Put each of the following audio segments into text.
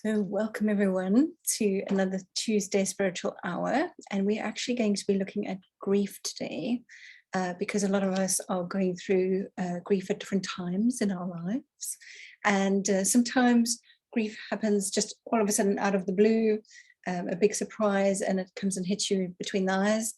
So welcome everyone to another Tuesday Spiritual Hour, and we're actually going to be looking at grief today because a lot of us are going through grief at different times in our lives, and sometimes grief happens just all of a sudden out of the blue, a big surprise, and it comes and hits you between the eyes,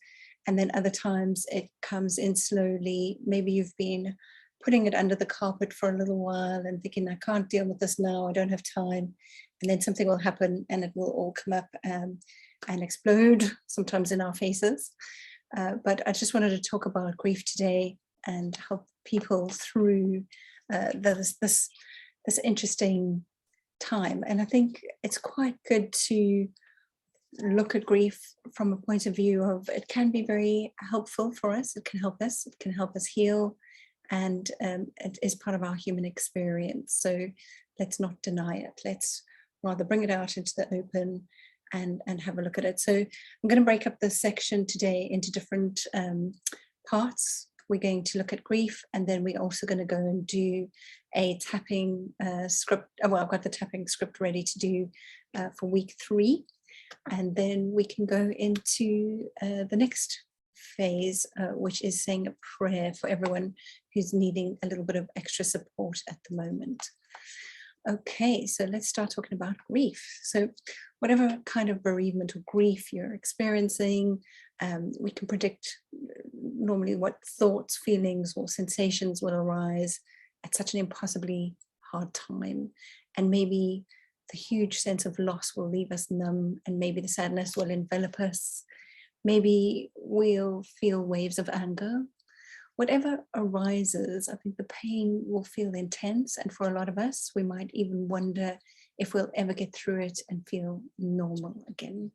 and then other times it comes in slowly. Maybe you've been putting it under the carpet for a little while and thinking, I can't deal with this now, I don't have time. And then something will happen and it will all come up and explode, sometimes in our faces. But I just wanted to talk about grief today and help people through this interesting time. And I think it's quite good to look at grief from a point of view of it can be very helpful for us. It can help us heal, and it is part of our human experience. So let's not deny it. Let's rather bring it out into the open and have a look at it. So I'm going to break up this section today into different parts. We're going to look at grief, and then we're also going to go and do a tapping script. Well, I've got the tapping script ready to do for week 3. And then we can go into the next phase, which is saying a prayer for everyone who's needing a little bit of extra support at the moment. Okay, so let's start talking about grief. So whatever kind of bereavement or grief you're experiencing, we can predict normally what thoughts, feelings, or sensations will arise at such an impossibly hard time. And maybe the huge sense of loss will leave us numb, and maybe the sadness will envelop us. Maybe we'll feel waves of anger. Whatever arises, I think the pain will feel intense, and for a lot of us, we might even wonder if we'll ever get through it and feel normal again.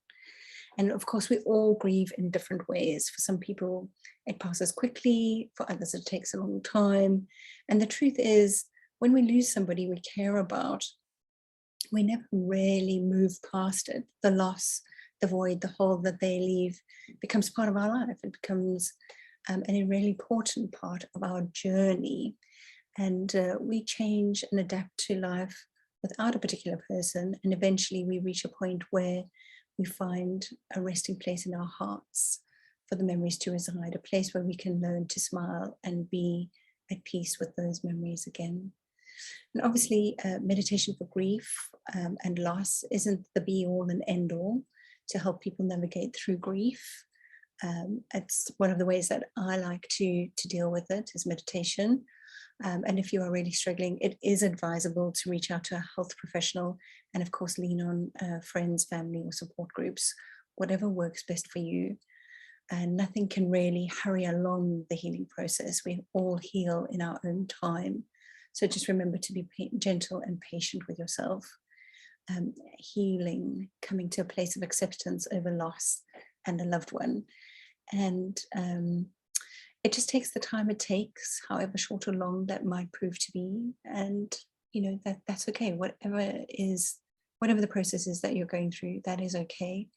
And of course, we all grieve in different ways. For some people, it passes quickly. For others, it takes a long time. And the truth is, when we lose somebody we care about, we never really move past it. The loss, the void, the hole that they leave becomes part of our life. It becomes a really important part of our journey. And we change and adapt to life without a particular person. And eventually we reach a point where we find a resting place in our hearts for the memories to reside, a place where we can learn to smile and be at peace with those memories again. And obviously, meditation for grief and loss isn't the be-all and end-all to help people navigate through grief. It's one of the ways that I like to deal with it is meditation. And if you are really struggling, it is advisable to reach out to a health professional and, of course, lean on friends, family, or support groups, whatever works best for you. And nothing can really hurry along the healing process. We all heal in our own time. So just remember to be gentle and patient with yourself. Healing, coming to a place of acceptance over loss and a loved one. And it just takes the time it takes, however short or long that might prove to be. And, you know, that's okay. Whatever the process is that you're going through, that is okay.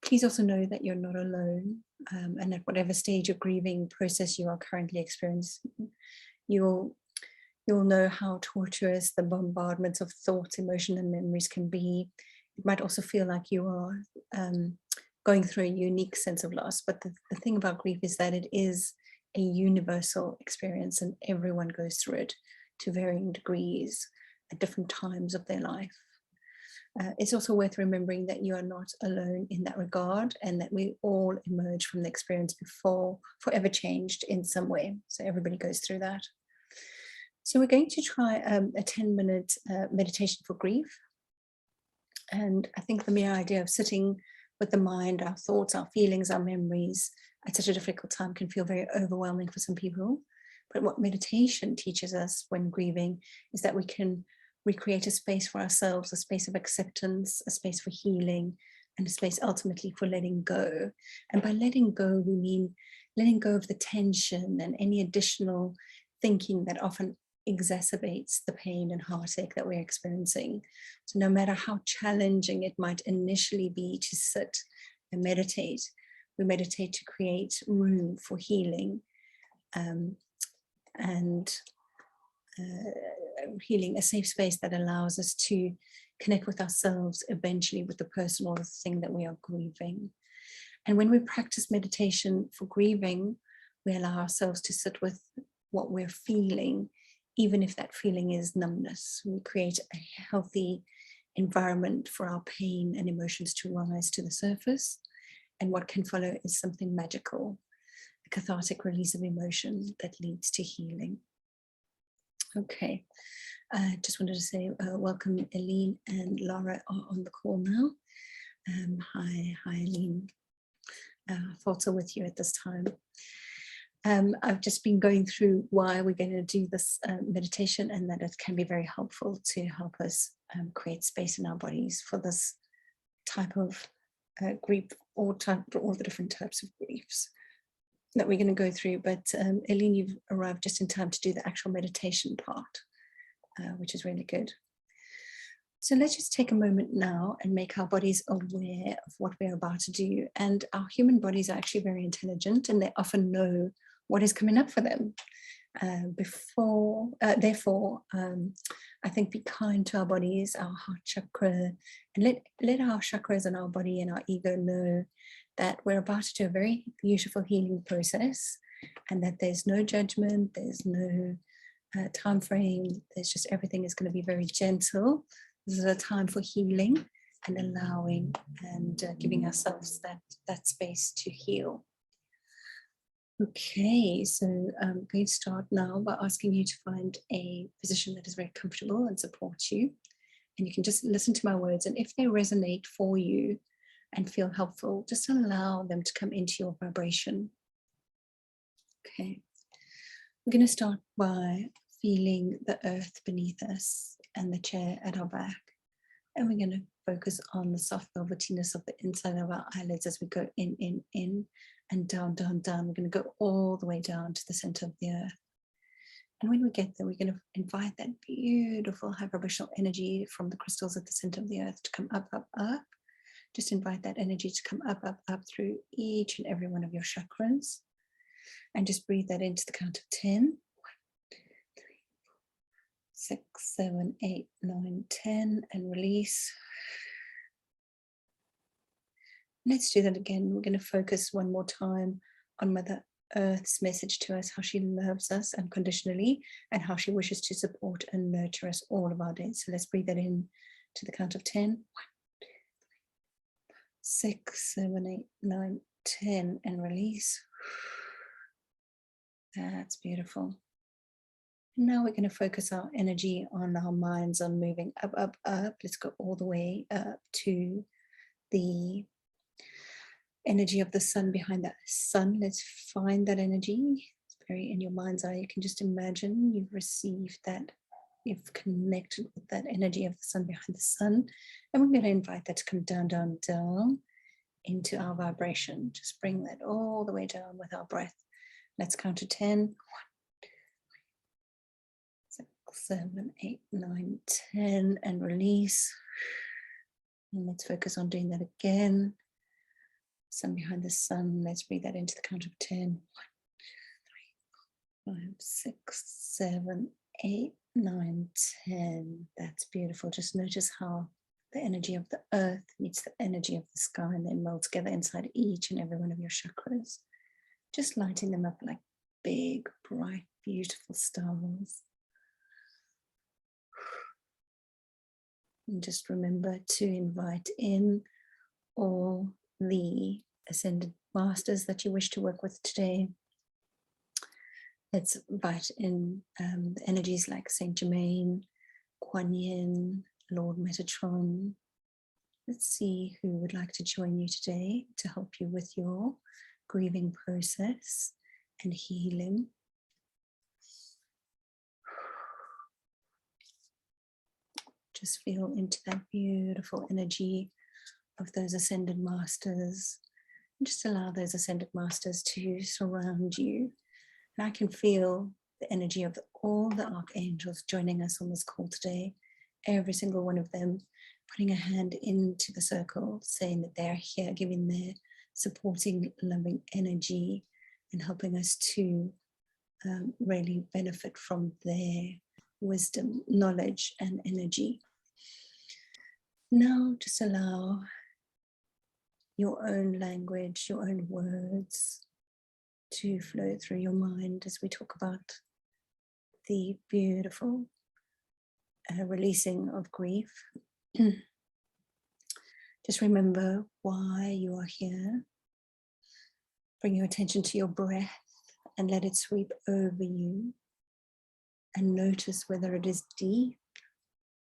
Please also know that you're not alone. And at whatever stage of grieving process you are currently experiencing, you'll know how torturous the bombardments of thoughts, emotion, and memories can be. It might also feel like you are going through a unique sense of loss. But the thing about grief is that it is a universal experience, and everyone goes through it to varying degrees at different times of their life. It's also worth remembering that you are not alone in that regard, and that we all emerge from the experience before forever changed in some way. So everybody goes through that. So we're going to try a 10-minute meditation for grief. And I think the mere idea of sitting with the mind, our thoughts, our feelings, our memories at such a difficult time can feel very overwhelming for some people. But what meditation teaches us when grieving is that we can recreate a space for ourselves, a space of acceptance, a space for healing, and a space ultimately for letting go. And by letting go, we mean letting go of the tension and any additional thinking that often exacerbates the pain and heartache that we're experiencing. So no matter how challenging it might initially be to sit and meditate, we meditate to create room for healing and healing, a safe space that allows us to connect with ourselves, eventually with the person or the thing that we are grieving. And when we practice meditation for grieving, we allow ourselves to sit with what we're feeling, even if that feeling is numbness. We create a healthy environment for our pain and emotions to rise to the surface. And what can follow is something magical, a cathartic release of emotion that leads to healing. Okay, I just wanted to say welcome. Eileen and Laura are on the call now. Hi, Eileen. Thoughts are with you at this time. I've just been going through why we're going to do this meditation, and that it can be very helpful to help us create space in our bodies for this type of grief, or all the different types of griefs that we're going to go through. But Eileen, you've arrived just in time to do the actual meditation part, which is really good. So let's just take a moment now and make our bodies aware of what we're about to do. And our human bodies are actually very intelligent, and they often know what is coming up for them. Therefore, I think be kind to our bodies, our heart chakra, and let our chakras and our body and our ego know that we're about to do a very beautiful healing process, and that there's no judgment, there's no time frame, there's just everything is going to be very gentle. This is a time for healing and allowing and giving ourselves that space to heal. Okay, so I'm going to start now by asking you to find a position that is very comfortable and supports you. And you can just listen to my words, and if they resonate for you and feel helpful, just allow them to come into your vibration. Okay, we're going to start by feeling the earth beneath us and the chair at our back. And we're going to focus on the soft velvetiness of the inside of our eyelids as we go in, and down, down, down. We're going to go all the way down to the center of the earth. And when we get there, we're going to invite that beautiful high vibrational energy from the crystals at the center of the earth to come up, up, up. Just invite that energy to come up, up, up through each and every one of your chakras. And just breathe that into the count of 10. 1, 2, 3, 4, 6, 7, 8, 9, 10, and release. Let's do that again. We're going to focus one more time on Mother Earth's message to us, how she loves us unconditionally, and how she wishes to support and nurture us all of our days. So let's breathe that in to the count of 10. 1, 2, 3, 6, 7, 8, 9, 10, and release. That's beautiful. Now we're going to focus our energy on our minds, on moving up, up, up. Let's go all the way up to the energy of the sun behind that sun. Let's find that energy. It's very in your mind's eye. You can just imagine you've received that, you've connected with that energy of the sun behind the sun. And we're going to invite that to come down, down, down into our vibration. Just bring that all the way down with our breath. Let's count to 10. 1, 2, 3, 6, 7, 8, 9, 10, and release. And let's focus on doing that again. Sun behind the sun. Let's breathe that into the count of 10. 1, 2, 3, 4, 5, 6, 7, 8, 9, 10. That's beautiful. Just notice how the energy of the earth meets the energy of the sky, and they meld together inside each and every one of your chakras. Just lighting them up like big, bright, beautiful stars. And just remember to invite in all the ascended masters that you wish to work with today. Let's invite in the energies like Saint Germain, Kuan Yin, Lord Metatron. Let's see who would like to join you today to help you with your grieving process and healing. Just feel into that beautiful energy of those ascended masters. And just allow those ascended masters to surround you. And I can feel the energy of all the archangels joining us on this call today. Every single one of them putting a hand into the circle, saying that they're here, giving their supporting, loving energy and helping us to really benefit from their wisdom, knowledge, and energy. Now just allow your own language, your own words to flow through your mind as we talk about the beautiful releasing of grief. Just remember why you are here. Bring your attention to your breath and let it sweep over you. And notice whether it is deep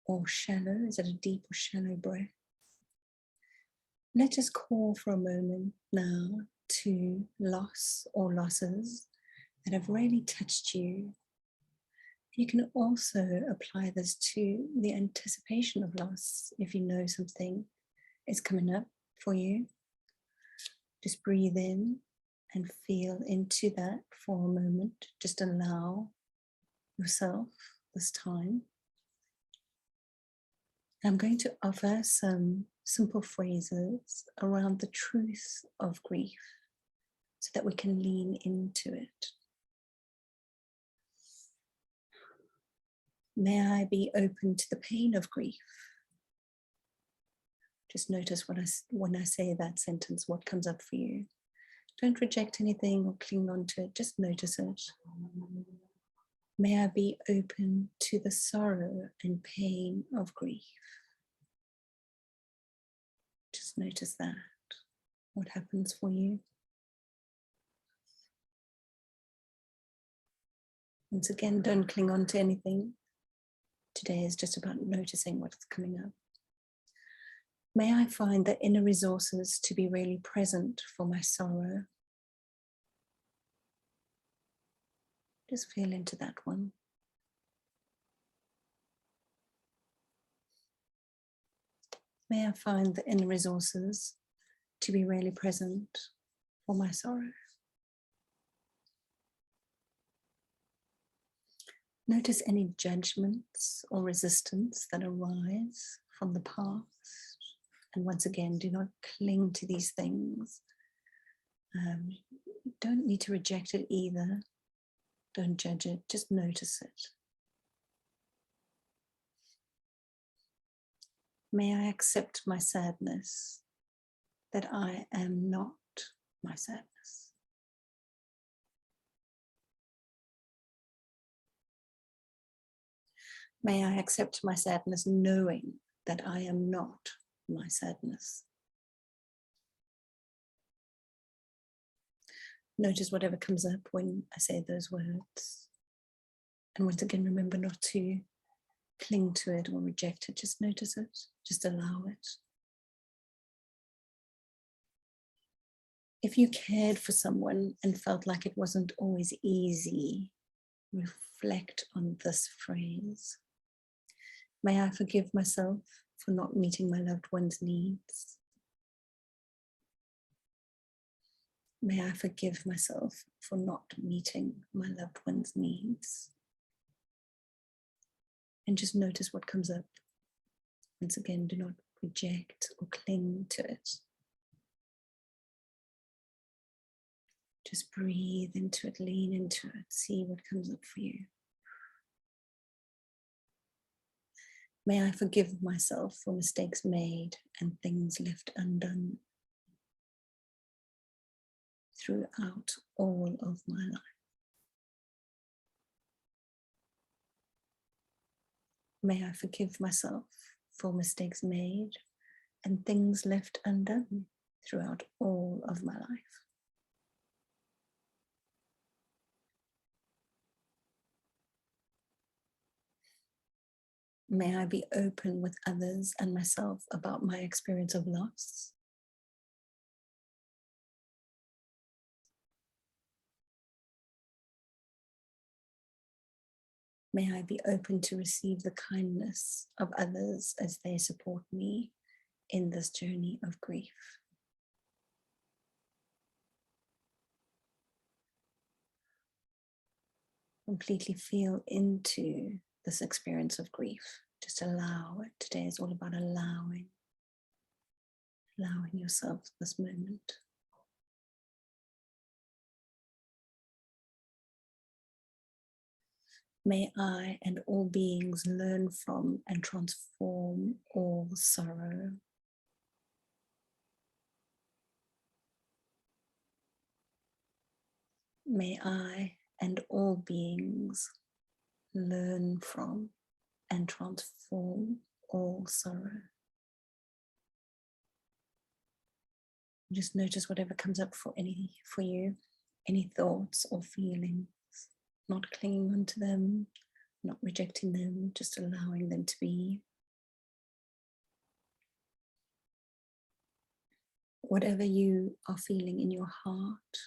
or shallow. Is it a deep or shallow breath? Let's just call for a moment now to loss or losses that have really touched you. You can also apply this to the anticipation of loss if you know something is coming up for you. Just breathe in and feel into that for a moment. Just allow yourself this time. I'm going to offer some simple phrases around the truth of grief so that we can lean into it. May I be open to the pain of grief? Just notice when I say that sentence, what comes up for you. Don't reject anything or cling on to it, just notice it. May I be open to the sorrow and pain of grief. Just notice that, what happens for you. Once again, don't cling on to anything. Today is just about noticing what's coming up. May I find the inner resources to be really present for my sorrow. Just feel into that one. May I find the inner resources to be really present for my sorrow. Notice any judgments or resistance that arise from the past. And once again, do not cling to these things. You don't need to reject it either. Don't judge it, just notice it. May I accept my sadness, that I am not my sadness. May I accept my sadness knowing that I am not my sadness. Notice whatever comes up when I say those words. And once again, remember not to cling to it or reject it. Just notice it. Just allow it. If you cared for someone and felt like it wasn't always easy, reflect on this phrase. May I forgive myself for not meeting my loved one's needs. May I forgive myself for not meeting my loved one's needs. And just notice what comes up. Once again, do not reject or cling to it. Just breathe into it, lean into it, see what comes up for you. May I forgive myself for mistakes made and things left undone throughout all of my life. May I forgive myself for mistakes made and things left undone throughout all of my life. May I be open with others and myself about my experience of loss. May I be open to receive the kindness of others as they support me in this journey of grief. Completely feel into this experience of grief. Just allow it. Today is all about allowing yourself this moment. May I and all beings learn from and transform all sorrow. May I and all beings learn from and transform all sorrow. Just notice whatever comes up for you, any thoughts or feelings, not clinging onto them, not rejecting them, just allowing them to be. Whatever you are feeling in your heart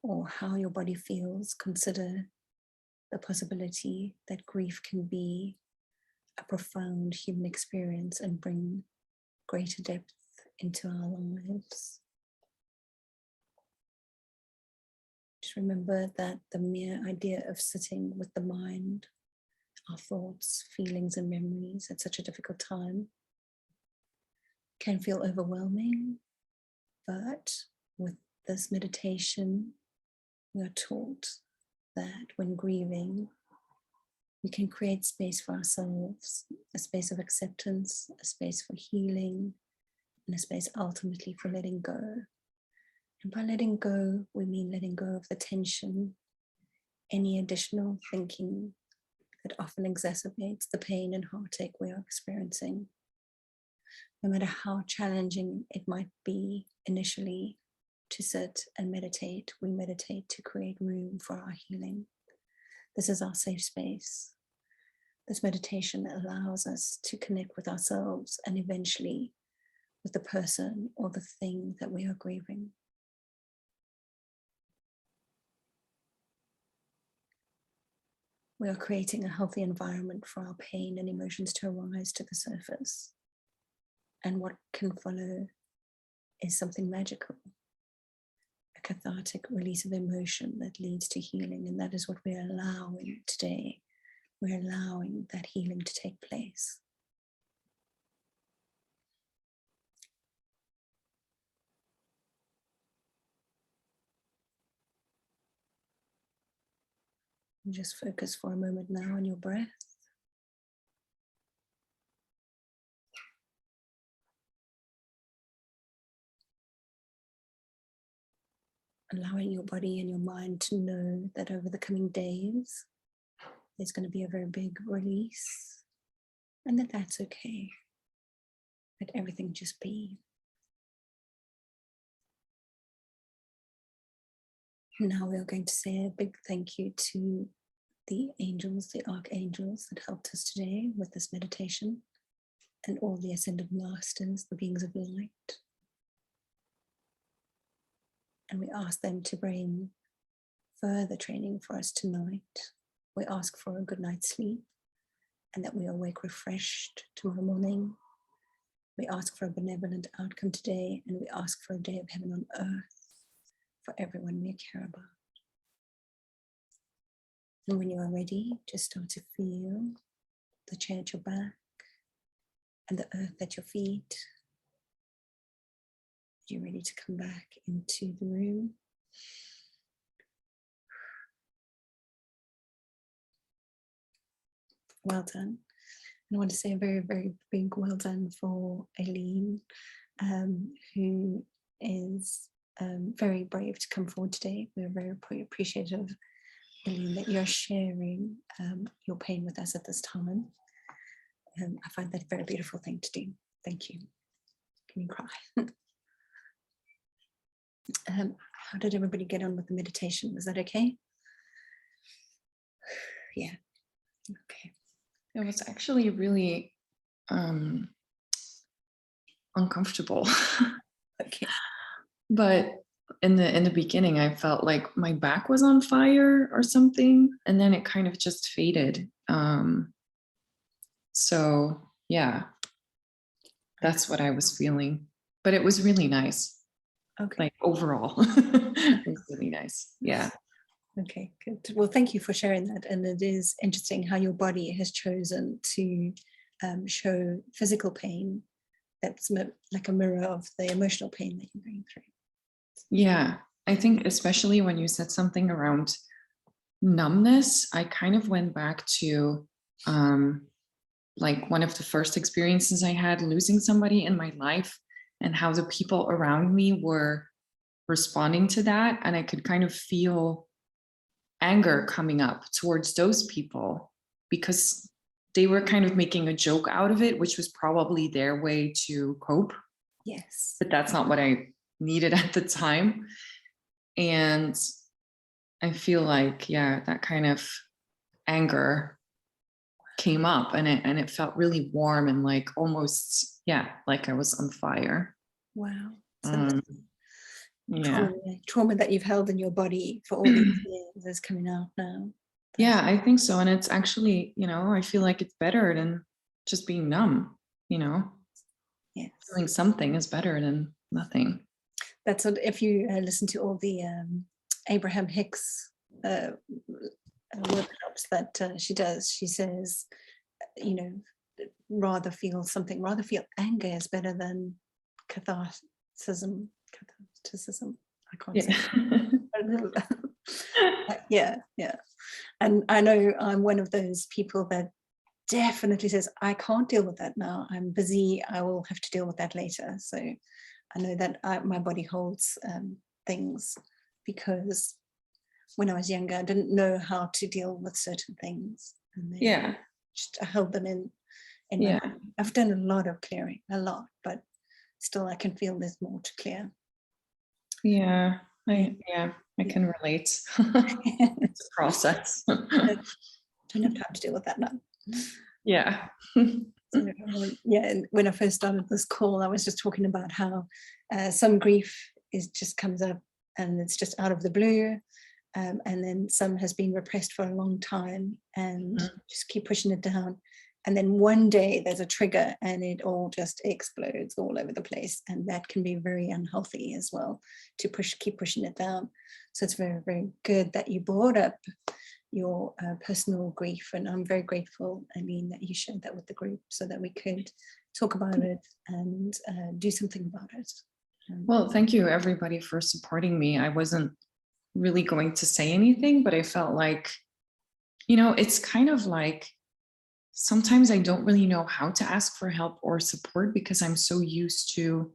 or how your body feels, consider the possibility that grief can be a profound human experience and bring greater depth into our lives. Just remember that the mere idea of sitting with the mind, our thoughts, feelings, and memories at such a difficult time can feel overwhelming, but with this meditation, we are taught that when grieving, we can create space for ourselves, a space of acceptance, a space for healing, and a space ultimately for letting go. And by letting go, we mean letting go of the tension, any additional thinking that often exacerbates the pain and heartache we are experiencing. No matter how challenging it might be initially to sit and meditate, we meditate to create room for our healing. This is our safe space. This meditation allows us to connect with ourselves and eventually with the person or the thing that we are grieving. We are creating a healthy environment for our pain and emotions to arise to the surface. And what can follow is something magical, a cathartic release of emotion that leads to healing. And that is what we're allowing today. We're allowing that healing to take place. And just focus for a moment now on your breath. Allowing your body and your mind to know that over the coming days, there's going to be a very big release, and that that's okay. Let everything just be. Now we are going to say a big thank you to the angels, the archangels that helped us today with this meditation, and all the ascended masters, the beings of light. And we ask them to bring further training for us tonight. We ask for a good night's sleep and that we awake refreshed tomorrow morning. We ask for a benevolent outcome today, and we ask for a day of heaven on earth for everyone we care about. And when you are ready, just start to feel the chair at your back and the earth at your feet. You're ready to come back into the room. Well done. And I want to say a very, very big well done for Aileen, who is very brave to come forward today. We're very appreciative, Aileen, that you're sharing your pain with us at this time. I find that a very beautiful thing to do. Thank you. Can you cry? How did everybody get on with the meditation? Was that okay? Yeah. Okay. It was actually really uncomfortable. Okay. But in the beginning, I felt like my back was on fire or something, and then it kind of just faded. So yeah, that's what I was feeling. But it was really nice. Okay. Like overall, it was really nice. Yeah. Okay, good. Well, thank you for sharing that. And it is interesting how your body has chosen to show physical pain that's like a mirror of the emotional pain that you're going through. Yeah, I think especially when you said something around numbness, I kind of went back to like one of the first experiences I had losing somebody in my life, and how the people around me were responding to that. And I could kind of feel anger coming up towards those people because they were kind of making a joke out of it, which was probably their way to cope. Yes. But that's not what I needed at the time. And I feel like, yeah, that kind of anger came up, and it felt really warm and like almost, yeah, like I was on fire. Wow. So Um, yeah. trauma that you've held in your body for all these years is coming out now. Yeah, I think so. And it's actually, I feel like it's better than just being numb, Yes. feeling something is better than nothing. That's what, if you listen to all the Abraham Hicks workshops that she does, she says, rather feel anger is better than catharticism. I can't say it. Yeah. And I know I'm one of those people that definitely says, I can't deal with that now. I'm busy. I will have to deal with that later. So I know that my body holds things, because when I was younger, I didn't know how to deal with certain things. And then I held them in my body. I've done a lot of clearing, but still I can feel there's more to clear. I can relate. It's a process. Don't have time to deal with that now. Yeah. So, and when I first started this call, I was just talking about how some grief just comes up and it's just out of the blue, and then some has been repressed for a long time and just keep pushing it down. And then one day there's a trigger and it all just explodes all over the place. And that can be very unhealthy as well, to keep pushing it down. So it's very, very good that you brought up your personal grief. And I'm very grateful, Eileen, that you shared that with the group so that we could talk about it and do something about it. Well, thank you everybody for supporting me. I wasn't really going to say anything, but I felt like, it's kind of like, sometimes I don't really know how to ask for help or support because I'm so used to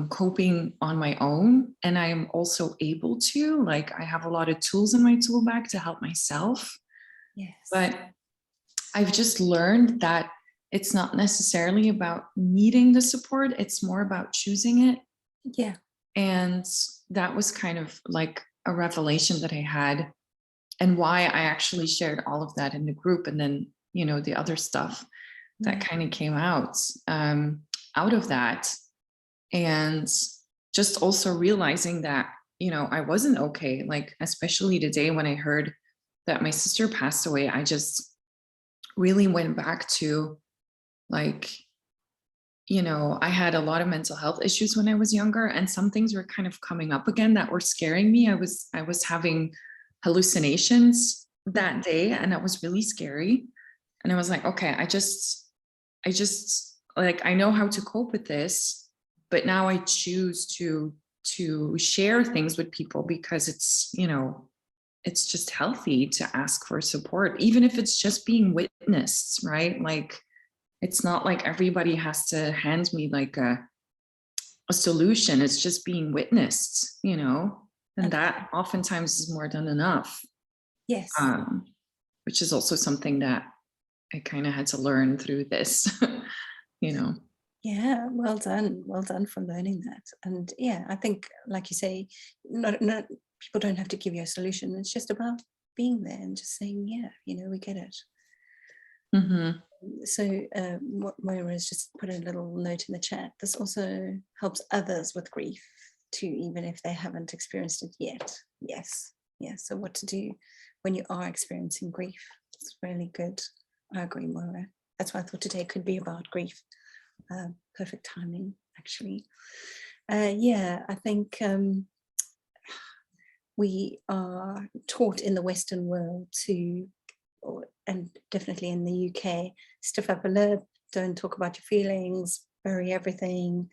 coping on my own. And I am also able to, like, I have a lot of tools in my tool bag to help myself. Yes. But I've just learned that it's not necessarily about needing the support. It's more about choosing it. Yeah. And that was kind of like a revelation that I had, and why I actually shared all of that in the group. And then, the other stuff that kind of came out of that. And just also realizing that, I wasn't okay. Like, especially today when I heard that my sister passed away, I just really went back to, like, I had a lot of mental health issues when I was younger, and some things were kind of coming up again that were scaring me. I was having hallucinations that day, and that was really scary. And I was like, okay, I just like, I know how to cope with this, but now I choose to share things with people because it's, it's just healthy to ask for support, even if it's just being witnessed, right? Like, it's not like everybody has to hand me like a solution. It's just being witnessed, and that oftentimes is more than enough. Yes. Which is also something that I kind of had to learn through this, Yeah, well done for learning that. And yeah, I think, like you say, not people don't have to give you a solution. It's just about being there and just saying, yeah, we get it. So Moira has just put a little note in the chat. This also helps others with grief too, even if they haven't experienced it yet. Yes. So what to do when you are experiencing grief? It's really good. I agree, Moira. That's why I thought today could be about grief. Perfect timing, actually. I think we are taught in the Western world to, and definitely in the UK, stiff upper lip, don't talk about your feelings, bury everything,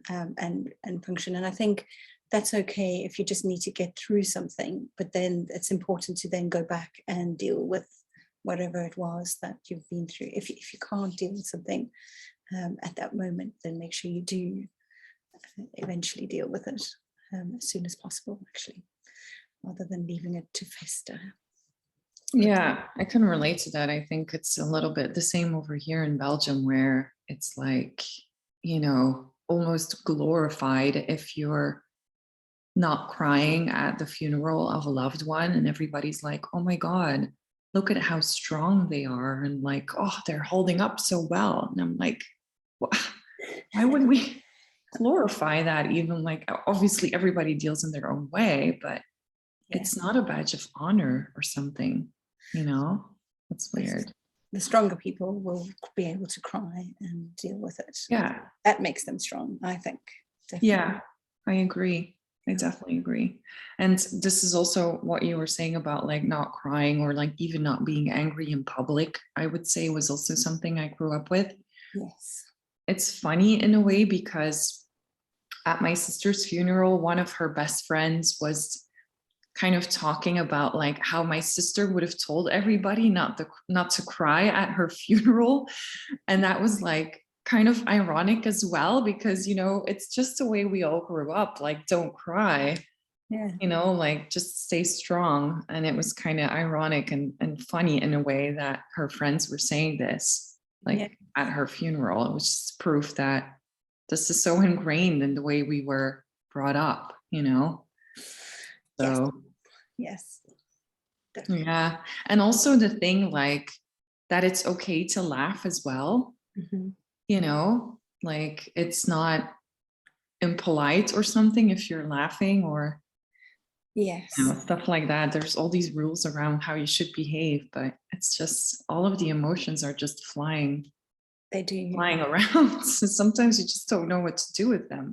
and function. And I think that's okay if you just need to get through something, but then it's important to then go back and deal with whatever it was that you've been through. If you can't deal with something at that moment, then make sure you do eventually deal with it as soon as possible, actually, rather than leaving it to fester. Yeah, I can relate to that. I think it's a little bit the same over here in Belgium, where it's like, almost glorified if you're not crying at the funeral of a loved one, and everybody's like, oh my God, look at how strong they are, and like, oh, they're holding up so well. And I'm like, why would we glorify that? Even like, obviously everybody deals in their own way, but it's not a badge of honor or something, that's weird. The stronger people will be able to cry and deal with it. Yeah, that makes them strong, I think. Definitely. Yeah, I agree. I definitely agree. And this is also what you were saying about like not crying or like even not being angry in public, I would say was also something I grew up with. Yes. It's funny in a way, because at my sister's funeral, one of her best friends was kind of talking about like how my sister would have told everybody not to cry at her funeral. And that was like kind of ironic as well, because it's just the way we all grew up, like don't cry, like just stay strong. And it was kind of ironic and funny in a way that her friends were saying this like at her funeral. It was just proof that this is so ingrained in the way we were brought up, so yes, definitely. Yeah. And also the thing like that it's okay to laugh as well. Like it's not impolite or something if you're laughing or stuff like that. There's all these rules around how you should behave, but it's just all of the emotions are just flying around. So sometimes you just don't know what to do with them,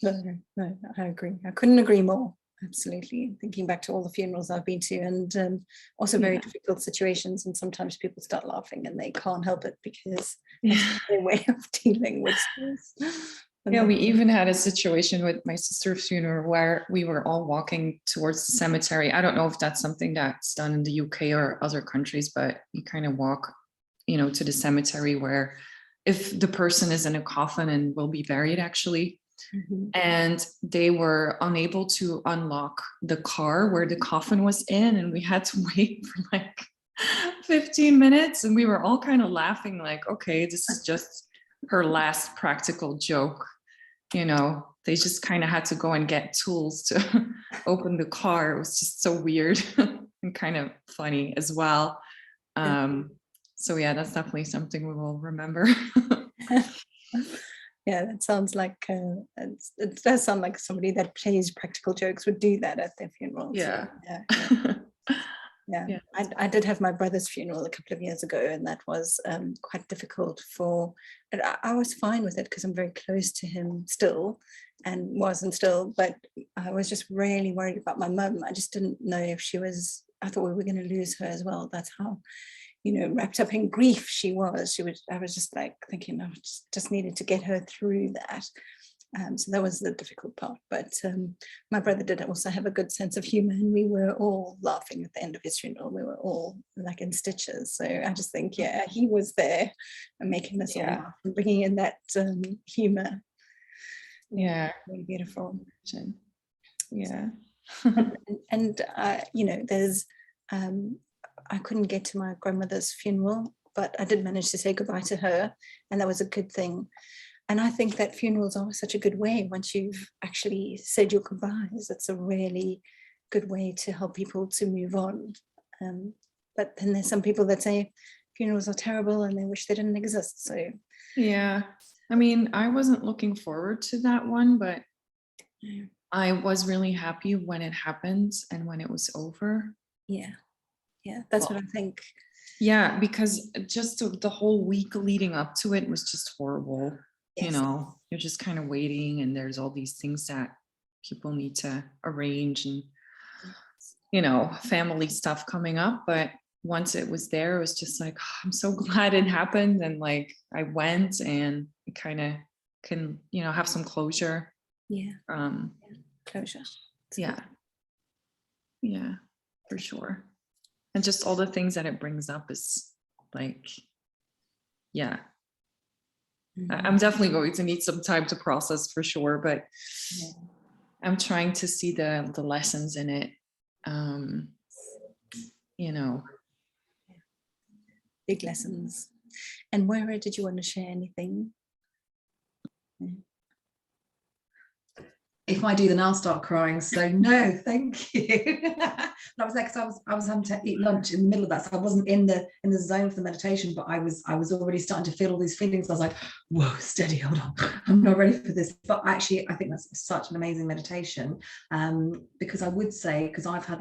No, I agree. I couldn't agree more. Absolutely. Thinking back to all the funerals I've been to, and also very difficult situations, and sometimes people start laughing and they can't help it because that's their way of dealing with stress. Yeah, we even had a situation with my sister's funeral where we were all walking towards the cemetery. I don't know if that's something that's done in the UK or other countries, but you kind of walk, to the cemetery where if the person is in a coffin and will be buried actually. And they were unable to unlock the car where the coffin was in, and we had to wait for like 15 minutes, and we were all kind of laughing like, okay, this is just her last practical joke. They just kind of had to go and get tools to open the car. It was just so weird and kind of funny as well. So yeah, that's definitely something we will remember. Yeah, that sounds like it does sound like somebody that plays practical jokes would do that at their funerals. Yeah. Yeah. I did have my brother's funeral a couple of years ago, and that was quite difficult I was fine with it because I'm very close to him still and wasn't still, but I was just really worried about my mum. I just didn't know if I thought we were going to lose her as well. That's how wrapped up in grief she was. I was just like thinking, I just needed to get her through that. So that was the difficult part. But my brother did also have a good sense of humor, and we were all laughing at the end of his funeral. We were all like in stitches. So I just think, he was there and making us all laugh and bringing in that humor. Yeah, really beautiful. Yeah. and there's I couldn't get to my grandmother's funeral, but I did manage to say goodbye to her, and that was a good thing. And I think that funerals are such a good way, once you've actually said your goodbyes, it's a really good way to help people to move on. But then there's some people that say funerals are terrible and they wish they didn't exist. So yeah, I mean, I wasn't looking forward to that one, but I was really happy when it happened and when it was over. Yeah, that's what I think. Yeah, because just the whole week leading up to it was just horrible. Yes. You're just kind of waiting, and there's all these things that people need to arrange, and family stuff coming up. But once it was there, it was just like, oh, I'm so glad it happened, and like I went, and I kind of can have some closure Yeah. Um, Closure. yeah. Yeah, for sure. And just all the things that it brings up is like, yeah. I'm definitely going to need some time to process for sure, but I'm trying to see the lessons in it. You know, big lessons. And Moira, did you want to share anything? If I do, then I'll start crying. So no, thank you. That was like, because I was having to eat lunch in the middle of that, so I wasn't in the zone of the meditation, but I was already starting to feel all these feelings. I was like, whoa, steady, hold on, I'm not ready for this. But actually, I think that's such an amazing meditation, because I would say, because I've had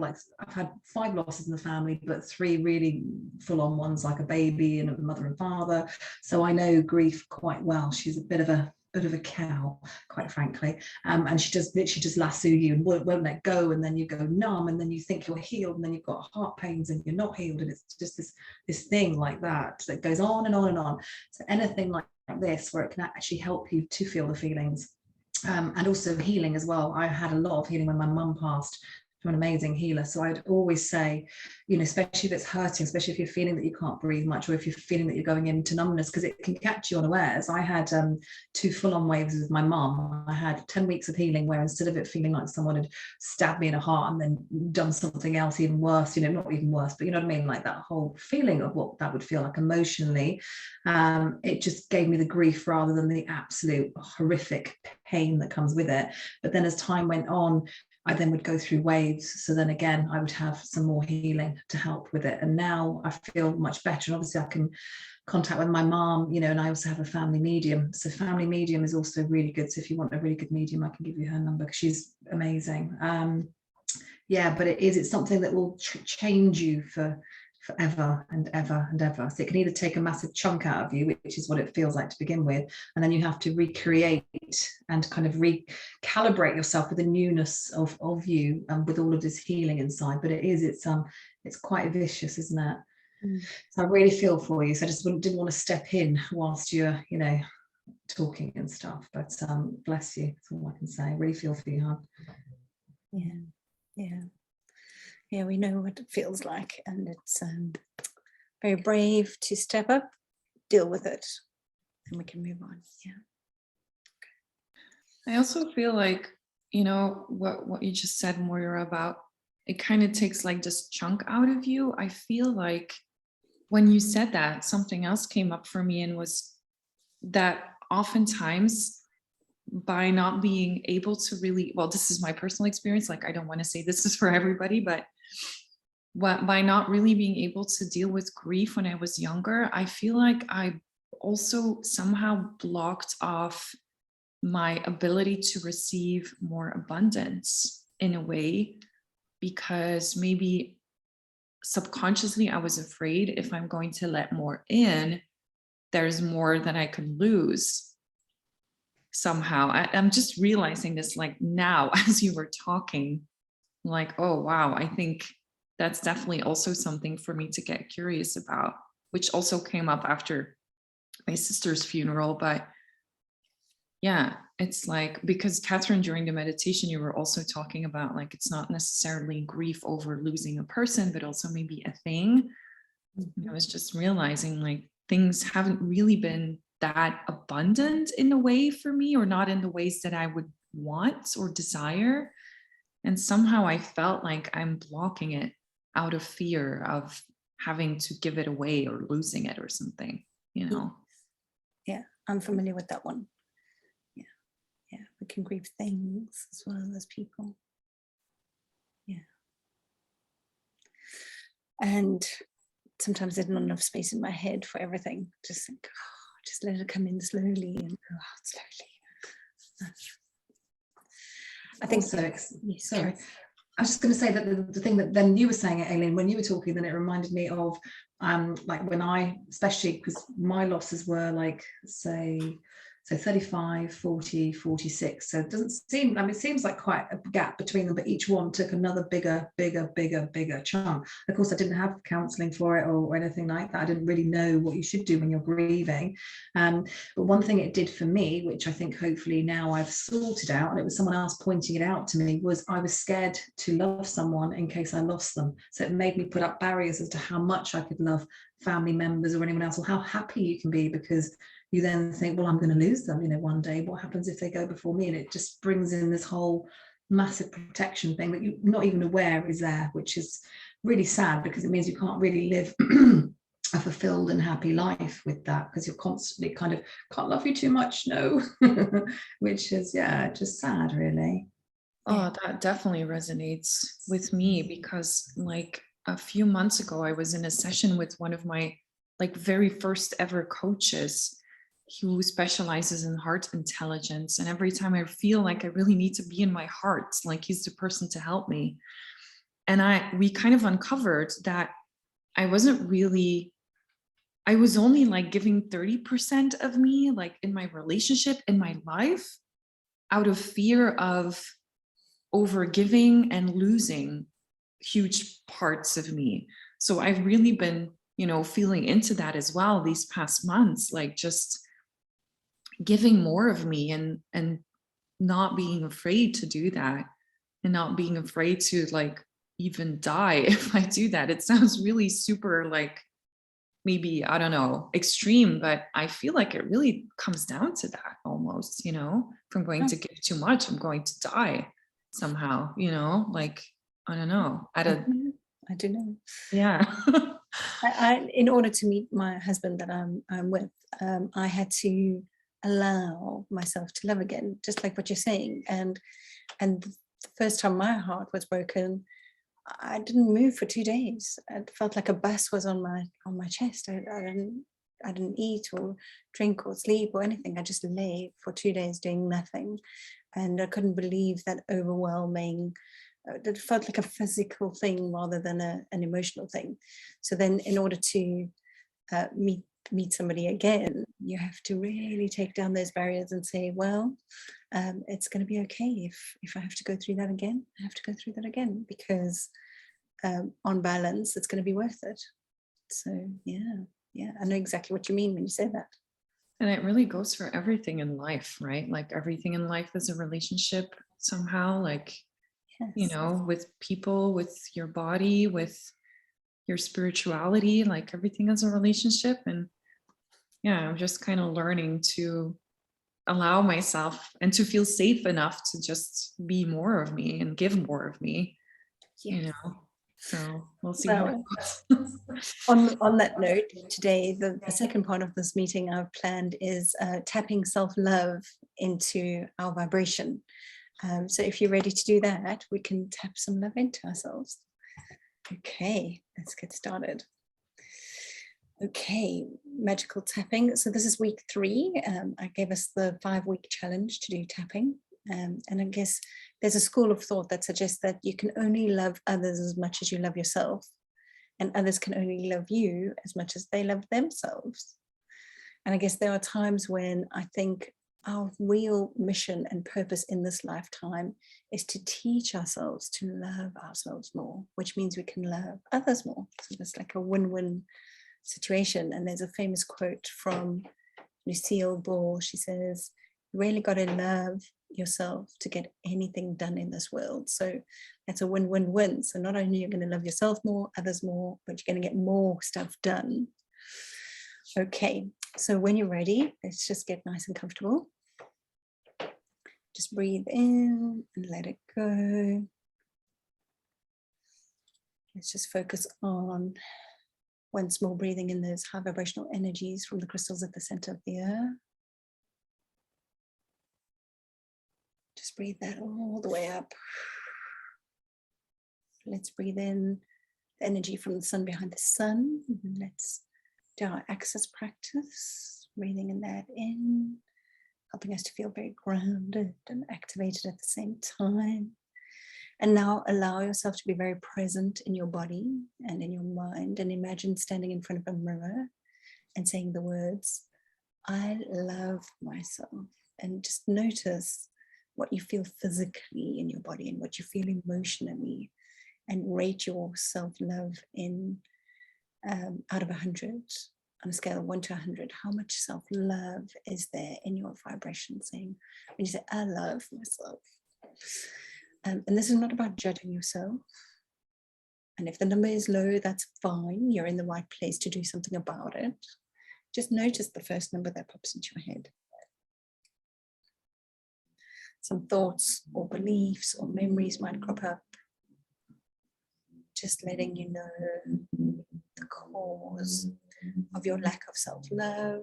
5 losses in the family, but 3 really full-on ones, like a baby and a mother and father. So I know grief quite well. She's a bit of a cow, quite frankly, and she does literally just lasso you and won't let go, and then you go numb, and then you think you're healed, and then you've got heart pains and you're not healed, and it's just this thing like that goes on and on and on. So anything like this where it can actually help you to feel the feelings, and also healing as well. I had a lot of healing when my mum passed from an amazing healer. So I'd always say, you know, especially if it's hurting, especially if you're feeling that you can't breathe much, or if you're feeling that you're going into numbness, because it can catch you unawares. I had 2 full-on waves with my mum. I had 10 weeks of healing where instead of it feeling like someone had stabbed me in the heart and then done something else even worse, you know, not even worse, but you know what I mean, like that whole feeling of what that would feel like emotionally, it just gave me the grief rather than the absolute horrific pain that comes with it. But then as time went on, I then would go through waves. So then again, I would have some more healing to help with it. And now I feel much better. And obviously I can contact with my mom, you know, and I also have a family medium. So family medium is also really good. So if you want a really good medium, I can give you her number because she's amazing. Yeah, but it's something that will change you forever and ever and ever. So it can either take a massive chunk out of you, which is what it feels like to begin with, and then you have to recreate and kind of recalibrate yourself with the newness of you, with all of this healing inside. But it's quite vicious, isn't it? So I really feel for you. So I just didn't want to step in whilst you're, you know, talking and stuff. But bless you. That's all I can say. I really feel for you, hon. Yeah, we know what it feels like, and it's very brave to step up, deal with it, and we can move on. Yeah. I also feel like, you know, what you just said, Moira, about it kind of takes like this chunk out of you. I feel like when you said that, something else came up for me, and was that oftentimes by not being able to really, well, this is my personal experience, like I don't want to say this is for everybody, but by not really being able to deal with grief when I was younger, I feel like I also somehow blocked off my ability to receive more abundance in a way, because maybe subconsciously I was afraid if I'm going to let more in, there's more that I could lose. Somehow I'm just realizing this like now as you were talking, like, oh wow, I think that's definitely also something for me to get curious about, which also came up after my sister's funeral. But yeah, it's like, because Catherine, during the meditation, you were also talking about like, it's not necessarily grief over losing a person, but also maybe a thing. I was just realizing like things haven't really been that abundant in a way for me, or not in the ways that I would want or desire. And somehow I felt like I'm blocking it out of fear of having to give it away or losing it or something, you know? Yeah, I'm familiar with that one. Yeah, we can grieve things as well as people. Yeah. And sometimes there's not enough space in my head for everything. Just think, just let it come in slowly and go out slowly. I think also, yes, sorry, I was just going to say that the thing that then you were saying it, Aileen, when you were talking, then it reminded me of like when I, especially because my losses were like, say So 35, 40, 46. So it doesn't seem, I mean, it seems like quite a gap between them, but each one took another bigger chunk. Of course, I didn't have counseling for it or anything like that. I didn't really know what you should do when you're grieving. But one thing it did for me, which I think hopefully now I've sorted out, and it was someone else pointing it out to me, was I was scared to love someone in case I lost them. So it made me put up barriers as to how much I could love family members or anyone else, or how happy you can be, because you then think, well, I'm going to lose them, one day. What happens if they go before me? And it just brings in this whole massive protection thing that you're not even aware is there, which is really sad, because it means you can't really live a fulfilled and happy life with that, because you're constantly kind of, can't love you too much, no. Which is, yeah, just sad, really. Oh, that definitely resonates with me, because like a few months ago, I was in a session with one of my like very first ever coaches who specializes in heart intelligence. And every time I feel like I really need to be in my heart, like he's the person to help me. And we kind of uncovered that I was only like giving 30% of me, like in my relationship, in my life, out of fear of overgiving and losing huge parts of me. So I've really been, feeling into that as well these past months, like just giving more of me and not being afraid to do that, and not being afraid to like even die if I do that. It sounds really super like maybe, I don't know, extreme, but I feel like it really comes down to that almost, if I'm going to give too much, I'm going to die somehow, like, I don't know. I don't know. Yeah. In order to meet my husband that I'm with, I had to allow myself to love again, just like what you're saying. And the first time my heart was broken, I didn't move for 2 days. It felt like a bus was on my chest. I didn't eat or drink or sleep or anything. I just lay for 2 days doing nothing, and I couldn't believe that overwhelming. It felt like a physical thing rather than an emotional thing. So then, in order to meet somebody again, you have to really take down those barriers and say, well, it's going to be okay if I have to go through that again. I have to go through that again, because on balance, it's going to be worth it. So yeah, I know exactly what you mean when you say that. And it really goes for everything in life, right? Like everything in life is a relationship somehow, like, Yes. with people, with your body, with your spirituality, like everything is a relationship. And yeah, I'm just kind of learning to allow myself and to feel safe enough to just be more of me and give more of me, Yes. So we'll see how it goes. On that note, today, the second part of this meeting I've planned is tapping self-love into our vibration. So if you're ready to do that, we can tap some love into ourselves. Okay, let's get started. Okay, magical tapping. So this is week 3. I gave us the 5-week challenge to do tapping. And I guess there's a school of thought that suggests that you can only love others as much as you love yourself, and others can only love you as much as they love themselves. And I guess there are times when I think our real mission and purpose in this lifetime is to teach ourselves to love ourselves more, which means we can love others more. So it's like a win-win situation. And there's a famous quote from Lucille Ball. She says, you really got to love yourself to get anything done in this world. So that's a win-win-win. So not only you're going to love yourself more, others more, but you're going to get more stuff done. Okay, so when you're ready, let's just get nice and comfortable. Just breathe in and let it go. Let's just focus on once more breathing in those high vibrational energies from the crystals at the center of the earth. Just breathe that all the way up. Let's breathe in the energy from the sun behind the sun. And let's do our access practice, breathing in that in, helping us to feel very grounded and activated at the same time. And now allow yourself to be very present in your body and in your mind, and imagine standing in front of a mirror and saying the words, I love myself. And just notice what you feel physically in your body and what you feel emotionally, and rate your self-love in out of 100, on a scale of 1 to 100. How much self-love is there in your vibration, saying when you say I love myself? And this is not about judging yourself. And if the number is low, that's fine. You're in the right place to do something about it. Just notice the first number that pops into your head. Some thoughts or beliefs or memories might crop up. Just letting you know the cause of your lack of self-love,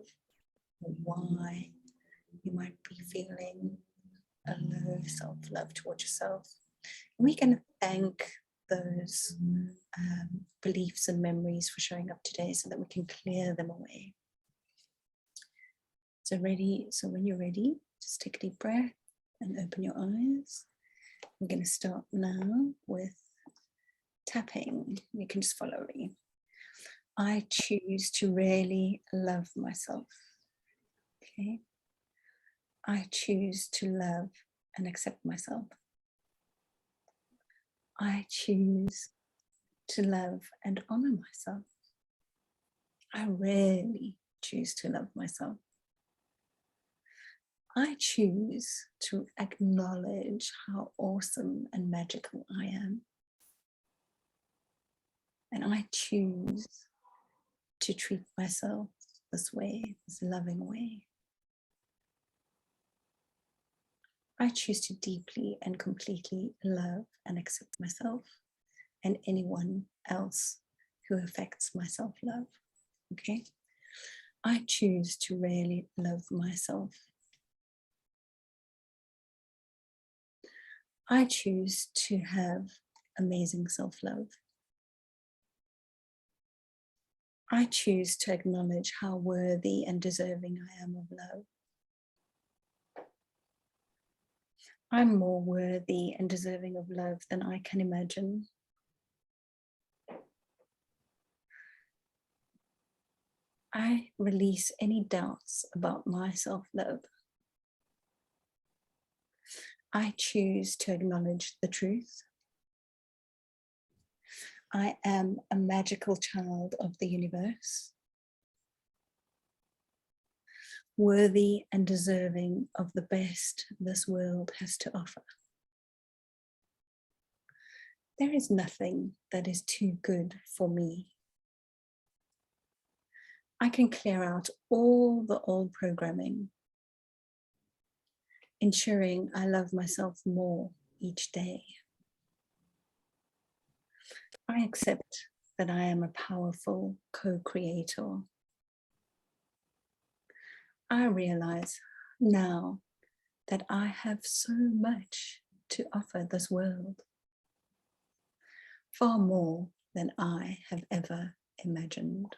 or why you might be feeling a low self-love towards yourself. And we can thank those beliefs and memories for showing up today so that we can clear them away. So when you're ready, just take a deep breath and open your eyes. We're going to start now with tapping. You can just follow me. I choose to really love myself. Okay. I choose to love and accept myself. I choose to love and honor myself. I really choose to love myself. I choose to acknowledge how awesome and magical I am. And I choose to treat myself this way, this loving way. I choose to deeply and completely love and accept myself and anyone else who affects my self-love. Okay? I choose to really love myself. I choose to have amazing self-love. I choose to acknowledge how worthy and deserving I am of love. I'm more worthy and deserving of love than I can imagine. I release any doubts about my self-love. I choose to acknowledge the truth. I am a magical child of the universe, worthy and deserving of the best this world has to offer. There is nothing that is too good for me. I can clear out all the old programming, ensuring I love myself more each day. I accept that I am a powerful co-creator. I realize now that I have so much to offer this world, far more than I have ever imagined.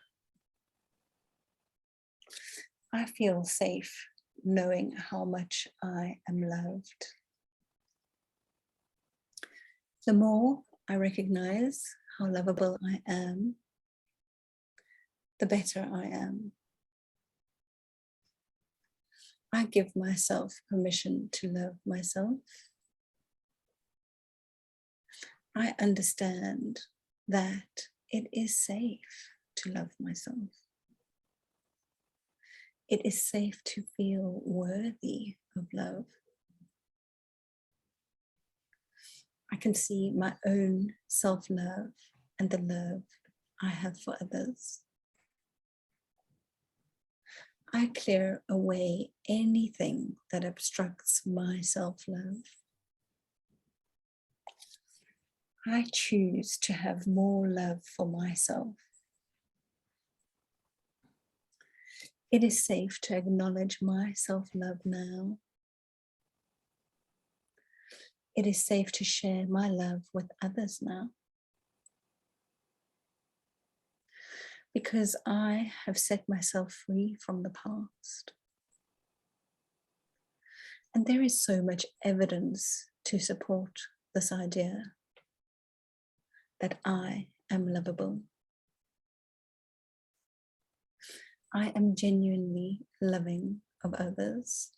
I feel safe knowing how much I am loved. The more I recognize how lovable I am, the better I am. I give myself permission to love myself. I understand that it is safe to love myself. It is safe to feel worthy of love. I can see my own self-love and the love I have for others. I clear away anything that obstructs my self-love. I choose to have more love for myself. It is safe to acknowledge my self-love now. It is safe to share my love with others now. Because I have set myself free from the past. And there is so much evidence to support this idea that I am lovable. I am genuinely loving of others.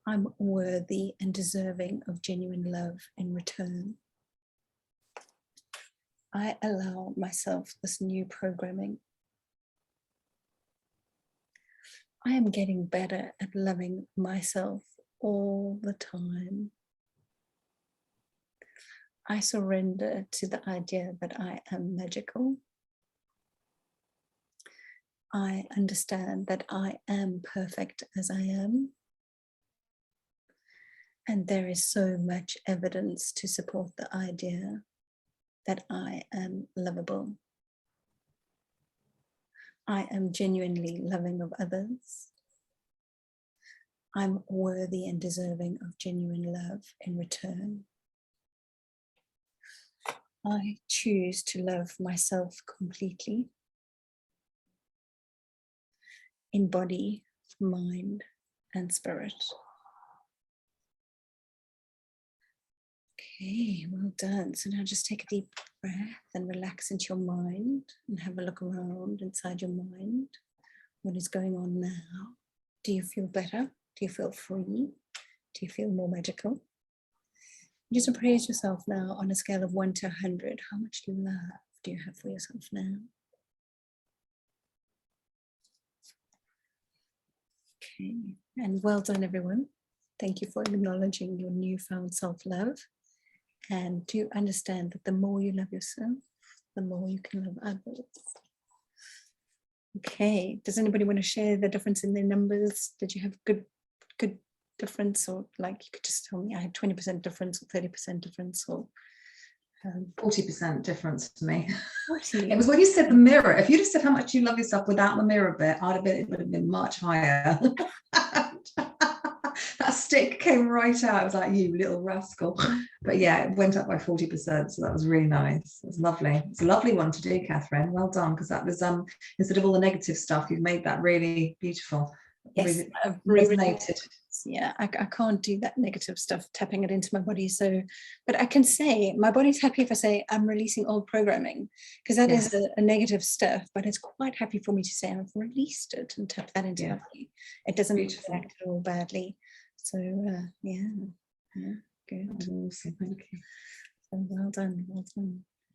I'm worthy and deserving of genuine love in return. I allow myself this new programming. I am getting better at loving myself all the time. I surrender to the idea that I am magical. I understand that I am perfect as I am. And there is so much evidence to support the idea that I am lovable. I am genuinely loving of others. I'm worthy and deserving of genuine love in return. I choose to love myself completely, in body, mind, and spirit. Okay, well done. So now just take a deep breath and relax into your mind and have a look around inside your mind. What is going on now? Do you feel better? Do you feel free? Do you feel more magical? Just appraise yourself now on a scale of 1 to 100. How much love do you have for yourself now? Okay, and well done, everyone. Thank you for acknowledging your newfound self-love. And do understand that the more you love yourself, the more you can love others. Okay, does anybody want to share the difference in their numbers? Did you have good difference, or like you could just tell me I had 20% difference or 30% difference, or 40% difference for me. 40? It was when you said the mirror. If you just said how much you love yourself without the mirror bit, it would have been much higher. That stick came right out. I was like, you little rascal. But yeah, it went up by 40%. So that was really nice. It was lovely. It's a lovely one to do, Catherine. Well done. Because that was instead of all the negative stuff, you've made that really beautiful. Yes, really resonated. Yeah, I can't do that negative stuff, tapping it into my body. So, but I can say my body's happy if I say I'm releasing old programming, because that is a negative stuff, but it's quite happy for me to say I've released it and tap that into my body. It doesn't act at all badly. So yeah, good. Awesome, thank you. So well done.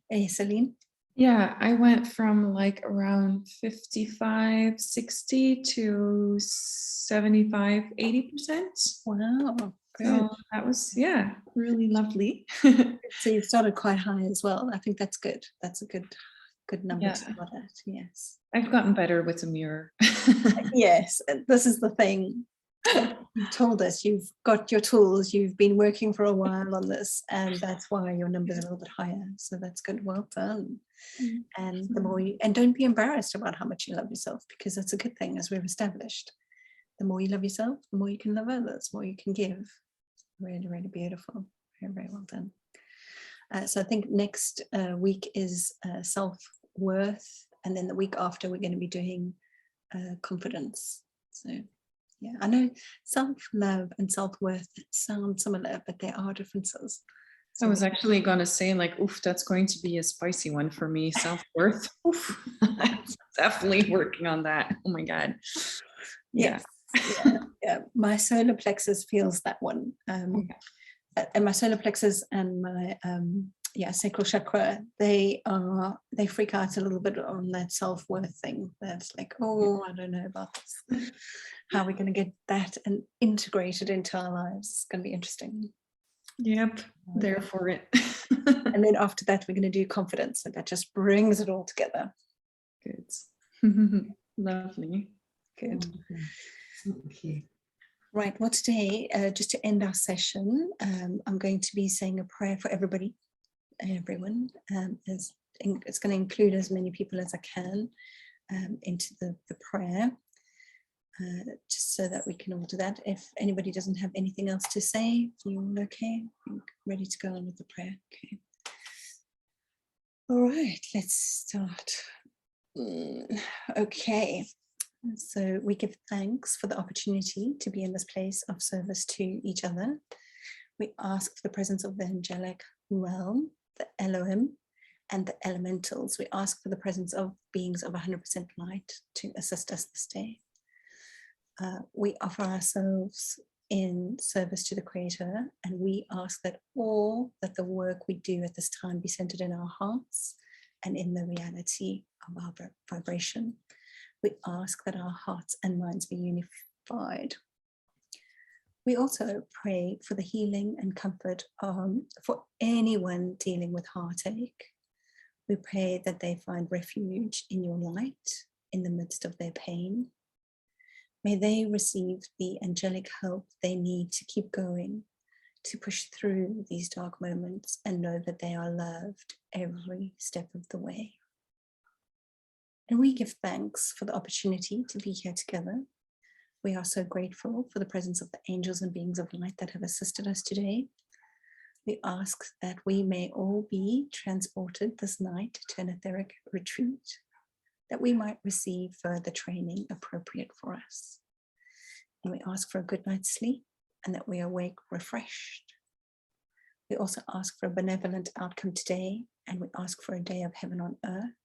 Hey, Celine? Yeah, I went from like around 55, 60 to 75, 80%. Wow, good. So that was, really lovely. So you started quite high as well. I think that's good. That's a good number to start at. Yes. I've gotten better with a mirror. Yes, this is the thing. You've told us you've got your tools, you've been working for a while on this, and that's why your numbers are a little bit higher. So that's good. Well done. And the more and don't be embarrassed about how much you love yourself, because that's a good thing, as we've established. The more you love yourself, the more you can love others, the more you can give. Really, really beautiful. Very, very well done. So I think next week is self-worth, and then the week after we're going to be doing confidence. So yeah, I know self-love and self-worth sound similar, but there are differences. So I was actually going to say, like, oof, that's going to be a spicy one for me. Self-worth. Oof. I'm definitely working on that. Oh my God. Yes. Yeah. My solar plexus feels that one. And my solar plexus and my sacral chakra, they freak out a little bit on that self-worth thing. That's like, oh, I don't know about this. How are we going to get that and integrated into our lives? It's going to be interesting. Yep, there for it. And then after that, we're going to do confidence, and that just brings it all together. Good. Lovely. Good. Thank you. Right, well, today, just to end our session, I'm going to be saying a prayer for everybody, everyone. It's going to include as many people as I can into the prayer, just so that we can all do that. If anybody doesn't have anything else to say, you're all okay? You're ready to go on with the prayer? Okay. All right, let's start. Okay. So we give thanks for the opportunity to be in this place of service to each other. We ask for the presence of the angelic realm, the Elohim, and the elementals. We ask for the presence of beings of 100% light to assist us this day. We offer ourselves in service to the Creator, and we ask that all that the work we do at this time be centered in our hearts and in the reality of our vibration. We ask that our hearts and minds be unified. We also pray for the healing and comfort for anyone dealing with heartache. We pray that they find refuge in your light in the midst of their pain. May they receive the angelic help they need to keep going, to push through these dark moments and know that they are loved every step of the way. And we give thanks for the opportunity to be here together. We are so grateful for the presence of the angels and beings of light that have assisted us today. We ask that we may all be transported this night to an etheric retreat, that we might receive further training appropriate for us. And we ask for a good night's sleep and that we awake refreshed. We also ask for a benevolent outcome today, and we ask for a day of heaven on earth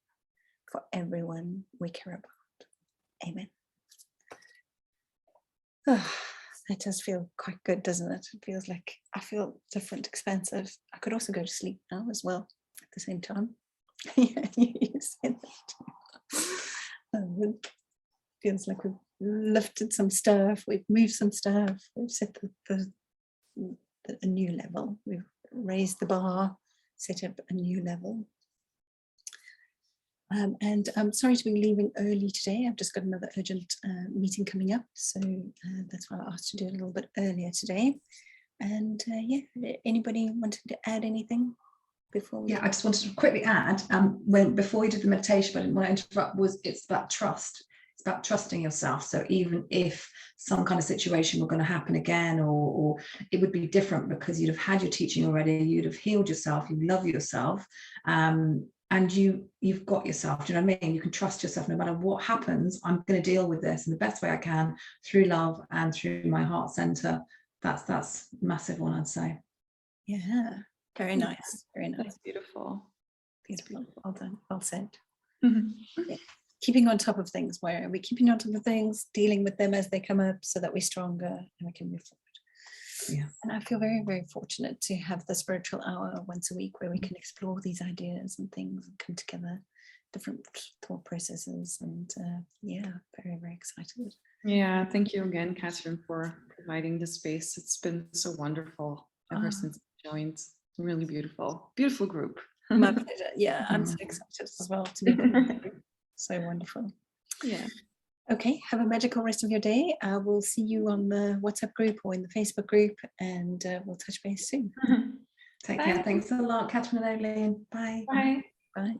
for everyone we care about. Amen. Oh, that does feel quite good, doesn't it? It feels like I feel different, expansive. I could also go to sleep now as well at the same time. Yeah, you said that. It feels like we've lifted some stuff, we've moved some stuff, we've set a new level, we've raised the bar, set up a new level. And I'm sorry to be leaving early today. I've just got another urgent meeting coming up, so that's why I asked to do it a little bit earlier today. And yeah, anybody wanted to add anything before we? Yeah, I just wanted to quickly add, before we did the meditation, but I didn't want to interrupt, it's about trust. It's about trusting yourself. So even if some kind of situation were going to happen again, or it would be different because you'd have had your teaching already, you'd have healed yourself, you love yourself, and you've got yourself. Do you know what I mean? You can trust yourself. No matter what happens, I'm going to deal with this in the best way I can through love and through my heart center. That's a massive one, I'd say. Yeah, very nice. Very nice. That's beautiful. Beautiful. Well done. Well said. Mhm. Yeah. Keeping on top of things. Where are we keeping on top of things, dealing with them as they come up so that we're stronger and we can move forward? Yeah. And I feel very, very fortunate to have the spiritual hour once a week where we can explore these ideas and things and come together, different thought processes. And yeah, very, very excited. Yeah, thank you again, Catherine, for providing the space. It's been so wonderful ever since I joined. Really beautiful, beautiful group. My pleasure. Yeah, I'm so excited as well to be so wonderful. Yeah. Okay, have a magical rest of your day. We'll see you on the WhatsApp group or in the Facebook group, and we'll touch base soon. Take care. Thanks a lot, Catherine and Eileen. Bye. Bye. Bye.